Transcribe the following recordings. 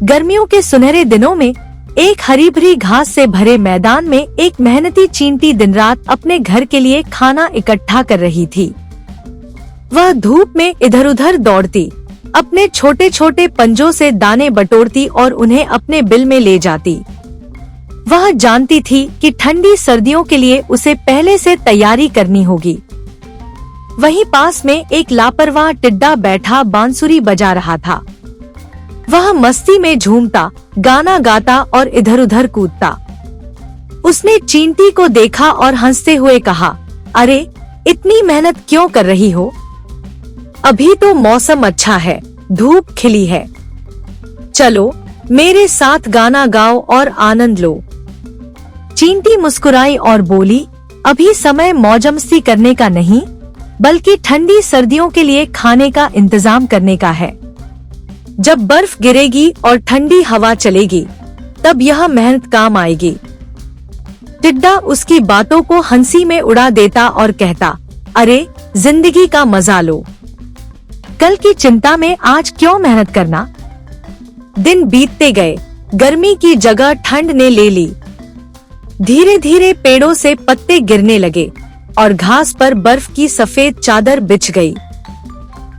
गर्मियों के सुनहरे दिनों में एक हरी भरी घास से भरे मैदान में एक मेहनती चींटी दिन रात अपने घर के लिए खाना इकट्ठा कर रही थी। वह धूप में इधर उधर दौड़ती, अपने छोटे छोटे पंजों से दाने बटोरती और उन्हें अपने बिल में ले जाती। वह जानती थी कि ठंडी सर्दियों के लिए उसे पहले से तैयारी करनी होगी। वहीं पास में एक लापरवाह टिड्डा बैठा बांसुरी बजा रहा था। वह मस्ती में झूमता, गाना गाता और इधर उधर कूदता। उसने चींटी को देखा और हंसते हुए कहा, अरे इतनी मेहनत क्यों कर रही हो? अभी तो मौसम अच्छा है, धूप खिली है। चलो मेरे साथ गाना गाओ और आनंद लो। चींटी मुस्कुराई और बोली, अभी समय मौजमस्ती करने का नहीं, बल्कि ठंडी सर्दियों के लिए खाने का इंतजाम करने का है। जब बर्फ गिरेगी और ठंडी हवा चलेगी, तब यह मेहनत काम आएगी। टिड्डा उसकी बातों को हंसी में उड़ा देता और कहता, अरे जिंदगी का मजा लो, कल की चिंता में आज क्यों मेहनत करना। दिन बीतते गए, गर्मी की जगह ठंड ने ले ली। धीरे धीरे पेड़ों से पत्ते गिरने लगे और घास पर बर्फ की सफेद चादर बिछ गई।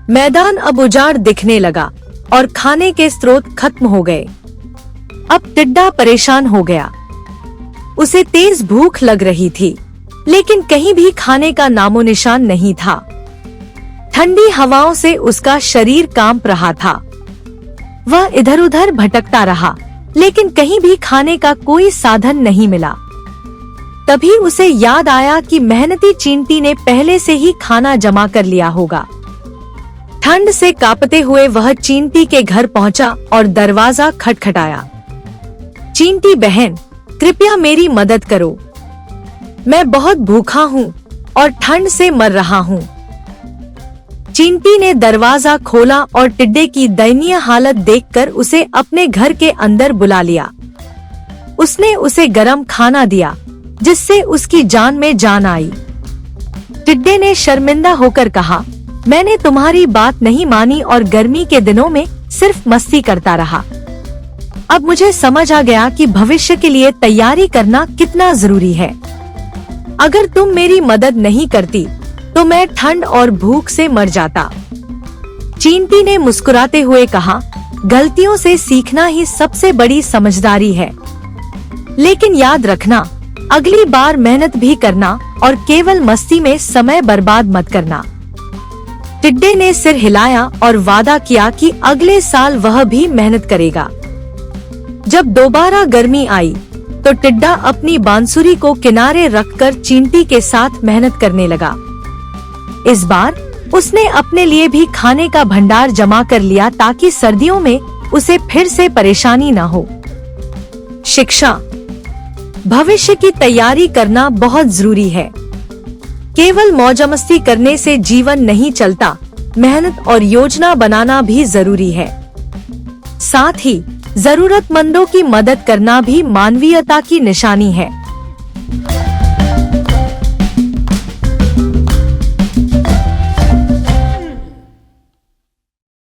मैदान अब उजाड़ दिखने लगा और खाने के स्रोत खत्म हो गए। अब टिड्डा परेशान हो गया। उसे तेज भूख लग रही थी, लेकिन कहीं भी खाने का नामो निशान नहीं था। ठंडी हवाओं से उसका शरीर कांप रहा था। वह इधर उधर भटकता रहा, लेकिन कहीं भी खाने का कोई साधन नहीं मिला। तभी उसे याद आया कि मेहनती चींटी ने पहले से ही खाना जमा कर लिया होगा। ठंड से कांपते हुए वह चींटी के घर पहुंचा और दरवाजा खटखटाया। चींटी बहन, कृपया मेरी मदद करो, मैं बहुत भूखा हूँ और ठंड से मर रहा हूँ। चींटी ने दरवाजा खोला और टिड्डे की दयनीय हालत देखकर उसे अपने घर के अंदर बुला लिया। उसने उसे गरम खाना दिया, जिससे उसकी जान में जान आई। टिड्डे ने शर्मिंदा होकर कहा, मैंने तुम्हारी बात नहीं मानी और गर्मी के दिनों में सिर्फ मस्ती करता रहा। अब मुझे समझ आ गया कि भविष्य के लिए तैयारी करना कितना जरूरी है। अगर तुम मेरी मदद नहीं करती, तो मैं ठंड और भूख से मर जाता। चींटी ने मुस्कुराते हुए कहा, गलतियों से सीखना ही सबसे बड़ी समझदारी है। लेकिन याद रखना, अगली बार मेहनत भी करना और केवल मस्ती में समय बर्बाद मत करना। टिड्डे ने सिर हिलाया और वादा किया कि अगले साल वह भी मेहनत करेगा। जब दोबारा गर्मी आई, तो टिड्डा अपनी बांसुरी को किनारे रखकर चींटी के साथ मेहनत करने लगा। इस बार उसने अपने लिए भी खाने का भंडार जमा कर लिया, ताकि सर्दियों में उसे फिर से परेशानी न हो। शिक्षा, भविष्य की तैयारी करना बहुत जरूरी है। केवल मौजमस्ती करने से जीवन नहीं चलता, मेहनत और योजना बनाना भी जरूरी है। साथ ही जरूरतमंदों की मदद करना भी मानवीयता की निशानी है।